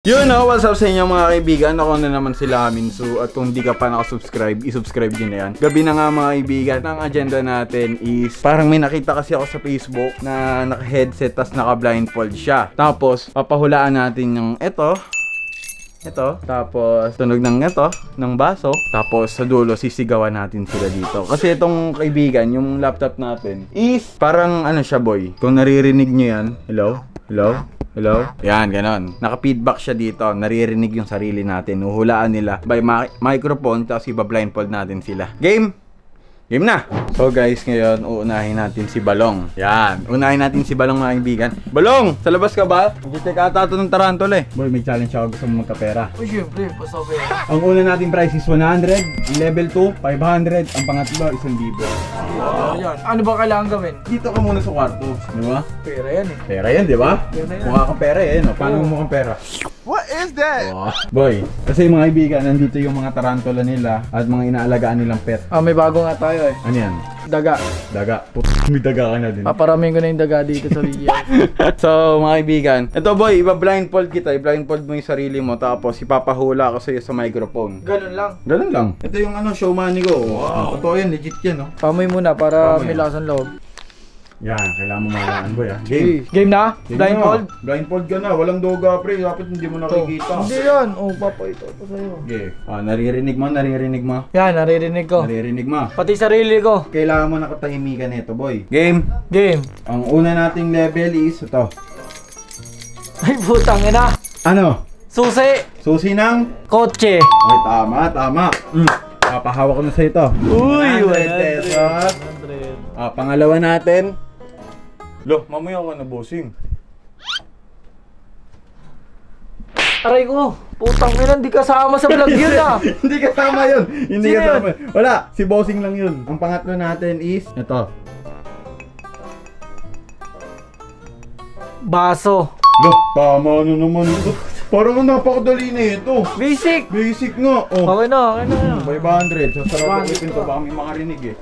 Yun o, what's up sa inyo mga kaibigan? Ako na naman sila Minsu. At kung di ka pa nakasubscribe, isubscribe nyo na yan. Gabi na nga mga kaibigan. Ang agenda natin is parang may nakita kasi ako sa Facebook na naka-headset tas naka-blindfold siya. Tapos, papahulaan natin yung ito. Tapos tunog ng ng baso. Tapos sa dulo sisigawan natin sila dito. Kasi itong kaibigan, yung laptop natin is parang ano siya boy. Kung naririnig nyo yan, hello? Yan, ganon. Naka-feedback siya dito. Naririnig yung sarili natin. Uhulaan nila by microphone. Tapos iba-blindfold natin sila. Game na! So guys, ngayon uunahin natin si Balong. Yan, unahin natin si Balong mga kaibigan. Balong! Sa labas ka ba? Mag-check ata ito ng tarantula eh. Boy, may challenge ako, gusto mo magkapera. Oh, syempre, pasabi. Ang una nating price is 100. Ang level 2, 500. Ang pangatlo, 1,000. Wow. Ano ba kailangan gawin? Dito ka muna sa kwarto, di ba? Pera yan eh. Pera yan, di ba? Pera yan. Mukha kang pera eh, no? Paano mo mukhang pera? What is that? Oh. Boy, kasi mga kaibigan, nandito yung mga tarantula nila at mga inaalagaan nilang pet. Ah, may bago nga tayo eh. Ano yan? Daga. Daga. May daga ka na din. Paparamin ko na yung daga dito sa video. So, mga kaibigan, ito boy, iba-blindfold kita. I-blindfold mo yung sarili mo tapos ipapahula ko sa'yo sa microphone. Ganun lang. Ganun lang. Ito yung ano, show money ko. Wow. Totoo yan, legit yan, no? Pamoy muna para Pamoy. may lasang loob. Yan, kailangan mo malaan boy, ha? Game. Game na? Blindfold? Blindfold ka na. Walang doga, pre. Dapat hindi mo nakikita. Hindi yan. Oh, papakita ko sa'yo. Okay. Naririnig mo. Yan, naririnig ko. Naririnig mo. Pati sarili ko. Kailangan mo nakatahimikan nito, boy. Game. Game. Ang una nating level is ito. Ay, putang ina. Ano? Susi. Susi ng? Kotse. Ay, tama. Papahawak ko na sa ito. Uy, 100 pesos. 100. Pangalawa natin. Lo, mamaya ako na bossing. Aray ko. Putang ina, hindi kasama sa vlog yun ah. Hindi kasama yun. Hindi Sino kasama. Wala, si bossing lang yun. Ang pangatlo natin is ito. Baso. Lo, tama na naman ito. Parang napakadali na ito. Basic. Basic nga. Oh. Okay na. 500. So, sarap ko ito. Baka may makarinig eh.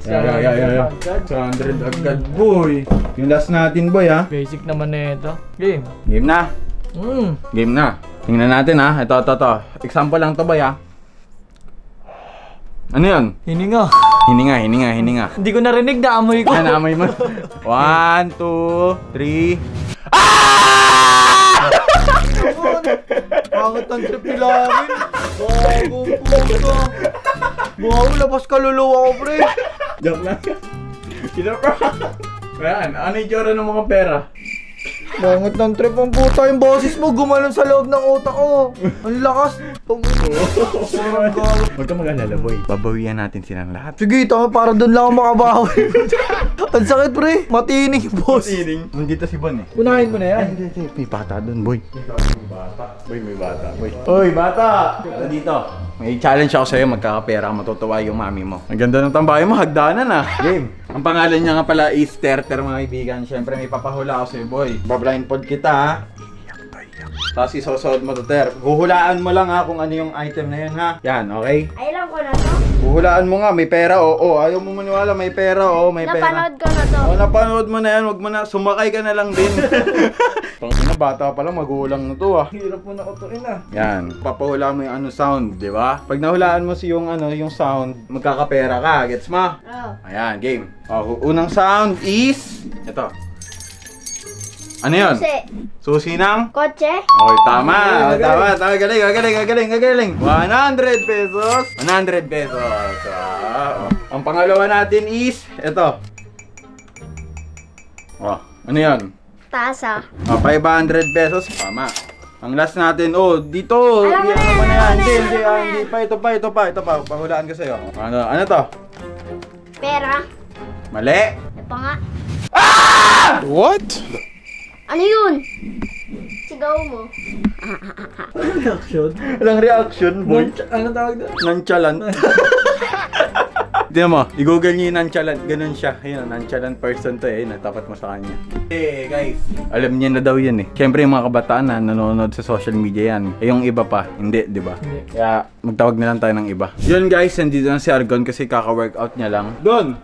Yeah. 100 agad, boy. Yung last natin, boy, ha? Basic naman na ito. Game. Game na. Game na. Tingnan natin, ha? Ito. Example lang to, boy, ha? Ano yun? Hininga. Hininga. Hindi ko narinig na amoy ko. Yan, amoy mo. 1, 2, 3. Pangat ang trip nila amin. Bagong puto. Wow, labas kaluluwa ko, pre. Joke lang. Ayan, ano yung tsura ng mga pera? Bangot ng trip ang puta. Yung boses mo gumalon sa loob ng utak ko. Ang lakas. Huwag ka mag-alala, boy. Babawian natin silang lahat. Sige, tama, para doon lang ako makabawi. Ang sakit, pre. Matinig yung boss. Nandito si Bon, eh. Unahin mo na yan. Hindi. May bata doon, boy. May bata, boy. Oy, bata! Dito. May challenge ako sa'yo. Magkakapera ka, matutuwa yung mami mo. Ang ganda ng tambahay mo, hagdanan ah. Game. Ang pangalan niya nga pala is Terter, mga kaibigan. Siyempre, may papahula ako sa'yo, boy. Bablindfold kita, ha? Tapos isosod mo to, Ter. Huhulaan mo lang ha kung ano yung item na yun, ha? Yan, okay? Ay, alam ko na to. Huhulaan mo nga, may pera, oo. Ayaw mo maniwala, may pera, oo, may pera. Napanood ko na to. Oo, napanood mo na yan. Huwag mo na, sumakay ka na lang din. Pangina, bata pa lang, magulang na to, ah. Hirap mo na kutuin ah. Yan, papahulaan mo yung ano sound, di ba? Pag nahulaan mo yung ano, yung sound, magkakapera ka, gets mo? Oo. Ayan, game. Unang sound is ito. Ano yun? Susi ng? Kotse. Okay, tama. Galing. 100 pesos. 100 pesos. Ang pangalawa natin is ito. Ano yun? Tasa. 500 pesos. Tama. Ang last natin, dito. Alam mo na yan. Hindi pa. Ito pa. Pahulaan ko sa'yo. Ano to? Pera. Mali. Ito nga. What? Ano yun? Sigaw mo. Reaction? Walang reaction, boy. Ano tawag doon? Nonchalant. Tignan mo, i-google niyo yung nonchalant. Ganun siya. Ayun, nonchalant person to eh. Natapat mo sa kanya. Guys, alam niya na daw yan eh. Siyempre yung mga kabataan na nanonood sa social media yan. Yung iba pa, hindi, di ba? Hindi. Kaya magtawag na lang tayo ng iba. Yun guys, nandito na si Argon kasi kaka-workout niya lang. Don!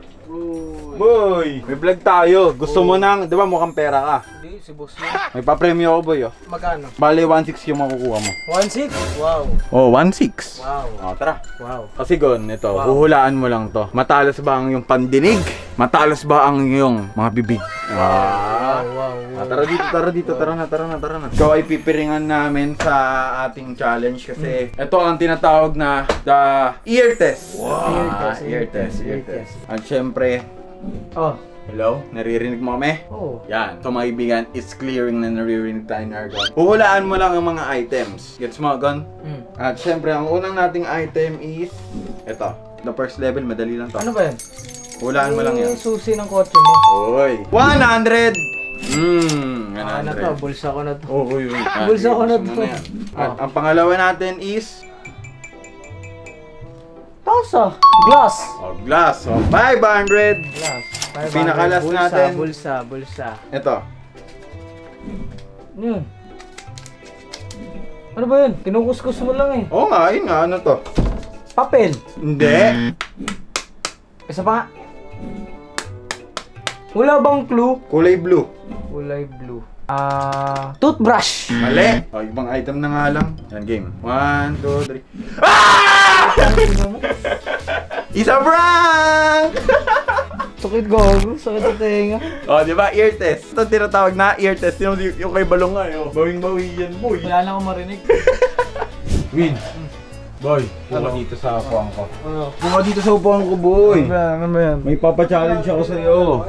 Boy! May vlog tayo. Gusto mo nang, di ba mukhang pera ka? Hindi, si boss yun. May pa-premyo ako, boy, oh. Magkano? Bale, 1.6 yung makukuha mo. 1.6? Wow. Oh, 1.6. Wow. Oh, tara. Wow. Kasi Gon, ito, Wow. huhulaan mo lang to. Matalas ba ang iyong pandinig? Matalas ba ang iyong mga bibig? Wow. Tara dito, tara na. Ikaw ay pipiringan namin sa ating challenge kasi ito ang tinatawag na the ear test. Wow. Ear test. At syempre, Oh. hello, naririnig mo kami? Oh. Yan, so mga kaibigan, it's clearing na naririnig tayo na Gon. Huhulaan mo lang ang mga items. Gets mo, Gon? At syempre, ang unang nating item is ito. The first level, madali lang to. Ano ba yan? Hulaan mo lang yan. Yung susi ng kotse mo. Oy. 100! 100. Ano to? Bulsa ko na to. Oo, yun. Bulsa ko na to. At ang pangalawa natin is Tasa. Glass. glass. So, 500. Glass. Pinakalas bulsa, natin. Bulsa. Ito. Yun. Ano ba yun? Kinukuskus mo lang eh. Oo nga, yun nga. Ano to? Papel. Hindi. Isa pa nga. Wala bang clue? Kulay blue. Kulay blue. Toothbrush. Mali. O, ibang item na nga lang. Yan, game. 1, 2, 3. Ah! Isa prank! Sakit gago. Sakit sa tenga. O, di ba? Ear test. Ito tinatawag na ear test. Yung kay Balong nga. Bawing-bawi yan, boy. Wala na akong marinig. Win. Boy, buka dito sa upuan ko. Ano? Buka dito sa upuan ko, boy. Ano ba yan? May papa-challenge ako sa iyo.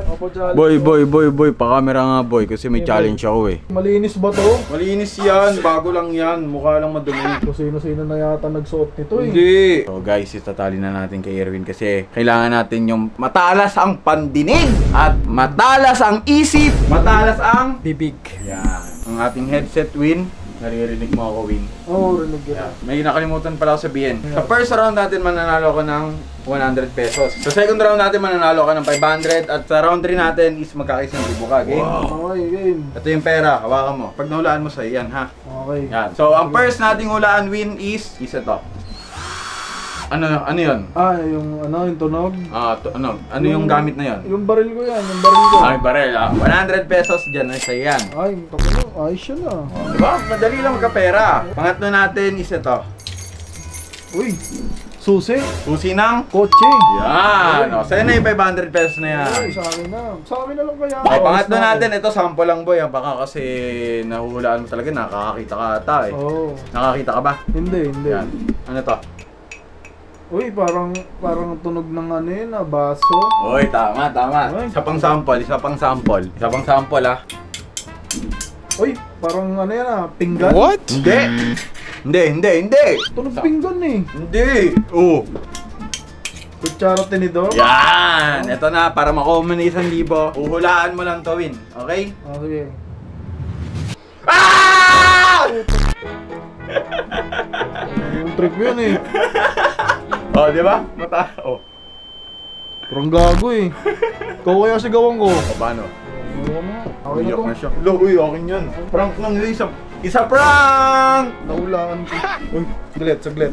Boy, pa-camera nga, boy, kasi may challenge ako eh. Malinis ba to? Malinis yan, bago lang yan, mukha lang madumi. Kung sino-sino na yata nagsuot nito eh. Hindi. So guys, itatali na natin kay Erwin kasi kailangan natin yung matalas ang pandinig at matalas ang isip, matalas ang Bibig. yan. Ang ating headset, Win. Naririnig mo ako, Win. Oo, rinig yun. May nakalimutan pala ako sabihin. Sa first round natin mananalo ko ng 100 pesos. Sa second round natin mananalo ka ng 500 at sa round 3 natin is magkakaisang libo ka, game? Okay, game. Ito yung pera, hawakan mo. Pag nahulaan mo sa'yo, yan ha. Okay. Yan. So, ang first nating hulaan win is ito. Ano yun? Yung tunog. Ano yung gamit na yun? Yung baril ko yan, yung baril ko. Ay, barel. 100 pesos dyan na sa'yo yan. Ay, tapos ayos yun ah. Diba? Madali lang magkapera. Pangatlo natin is ito. Uy, susi. Susi ng Kotse. yan. O, sa'yo na yung 500 pesos na yan. Ay, sa akin na. Sa akin na lang kaya. Okay, pangatlo natin, ito sample lang boy. Baka kasi nahuhulaan mo talaga, nakakakita ka ata eh. Oo. Nakakita ka ba? Hindi. Yan. Ano to? Uy, parang tunog ng ano yun ah, baso. Uy, tama. Ay. Isa pang sample ah. Uy, parang ano yan ah, pinggan. What? Hindi. Tunog pinggan eh. Hindi. Oh. Kutsara tinidor. Yan. Ito na, para makuha mo na 1,000. Uhulaan mo lang to, Win. Okay? Okay. Ah! Yung trick ko yun eh. Oh, di ba? Oh. Parang gago eh. Ikaw kaya sigawan ko. O, paano? Okay na Uyak to. na siya. Uy, akin yan. Prank lang yun. Isa prank! Naulaan ko. Uy, saglit.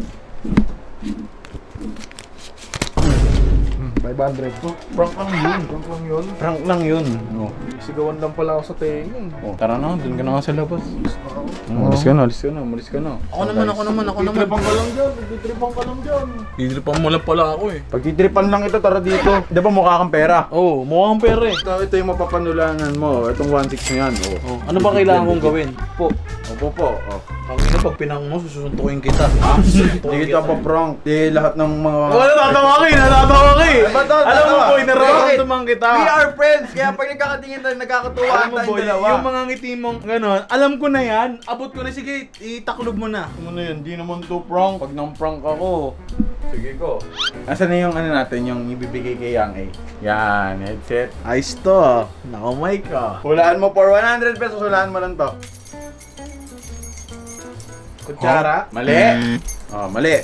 500. Prank lang yun. Prank lang yun. Oh. Sigawan lang pala ako sa tenga eh. Oh, tara na, dun ka na nga sa labas. Umalis ka na. Ako naman. Titripan ka lang dyan. Idripan mo lang pala ako eh. Pag titripan lang ito, tara dito. Di ba mukha kang pera? Oo, mukhang pera eh. Ito yung mapapanulangan mo. Itong 1.6 na yan. Oh. Ano ba kailangan kong gawin? Po. Opo po. Oh. Ang ina, pag pinang mo, susuntukin kita. Hindi kita pa prank. Di lahat ng mga... Natatawa ka eh. Ba't daw, Alam mo tatawa? boy, nararamdaman Bakit? kita. We are friends. Kaya pag nagkakatingin tayo, nagkakatuwaan Alam mo tayong boy, dalawa. yung mga ngiti mong gano'n, alam ko na yan. Abot ko na, sige, itaklob mo na. Ano yan? Di naman to prank. Pag nang prank ako, sige ko. Asan na yung ano natin, yung ibibigay kay Yang A? Yan, headset. Ayos to. Nakamay ka. Hulaan mo for 100 pesos, hulaan mo lang to. Kutsara. Mali. Oh, mali.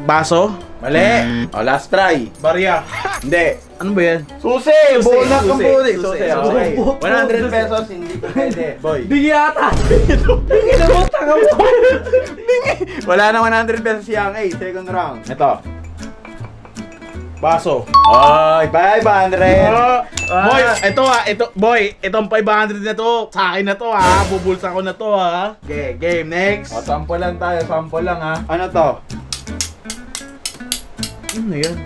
Baso. Mali. Oh, last try. Barya. Hindi. Ano ba yan? Susi! Bunak ang puti! Susi, okay. Susi. 100 pesos, hindi ko pwede. Boy. Bingi ata. Bingi na mo, tanga mo. Wala na 100 pesos si Yang A, second round. Ito. Baso. Ay, 500! Boy, itong 500 na to, sa akin na to ha, bubulsa ko na to ha. Okay, game, next. O, sample lang tayo, sample lang ha. Ano to? Ano yan?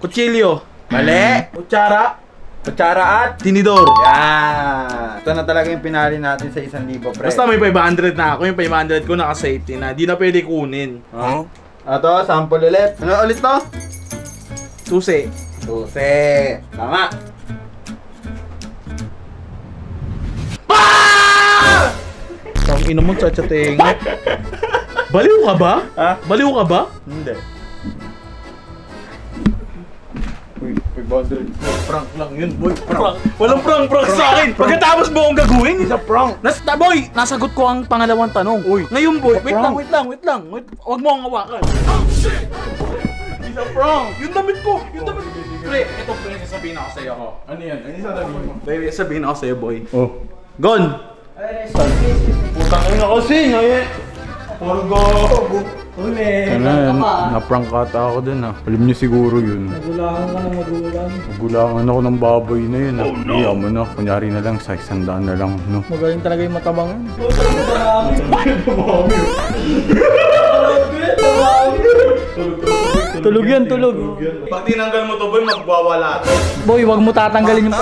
Kutsilyo. Mali! Kutsara. Kutsara at Tinidor. yan! Ito na talaga yung pinali natin sa 1,000, pre. Basta may 500 na ako, yung 500 ko naka-safety na, di na pwede kunin. Ito, sample ulit. Ano ulit to? Susi. Susi. Tama. Ang ina mo, tsa-tsa-ting. Baliw ka ba? Ha? Baliw ka ba? Hindi. Uy, 500. Prank lang yun, boy. Prank. Walang prank sa akin. Pagkatapos mo akong gagawin, Isa prank. Boy, nasagot ko ang pangalawang tanong. Uy. Ngayon, boy, wait Prank. lang. Huwag mo akong hawakan. Isa prank. Yung damit ko. Pre, ito pre, sasabihin ako sa'yo. Ano yan? Ano yung sasabihin mo? Baby, sasabihin ako sa'yo, boy. Oh. Gon! Putang ina kasi, ngayon. Puro gago. Uli. Ano, na-prank ata ako dun ah. Alam niyo siguro yun. Nagulangan ka ng magulang. Nagulangan ako ng baboy na yun ah. Iya mo na, kunyari na lang, sa 100 na lang, no? Magaling talaga yung matabang yun. Tulog yan, tulog. Pag tinanggal mo to, boy, magwawala to. Boy, wag mo tatanggalin yung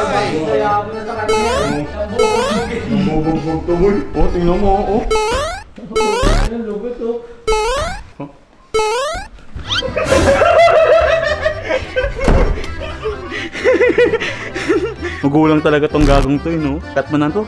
Bubugbog to boy. Oh, tingnan mo, oh. Magulang talaga tong gagong to, no? Cut mo na to.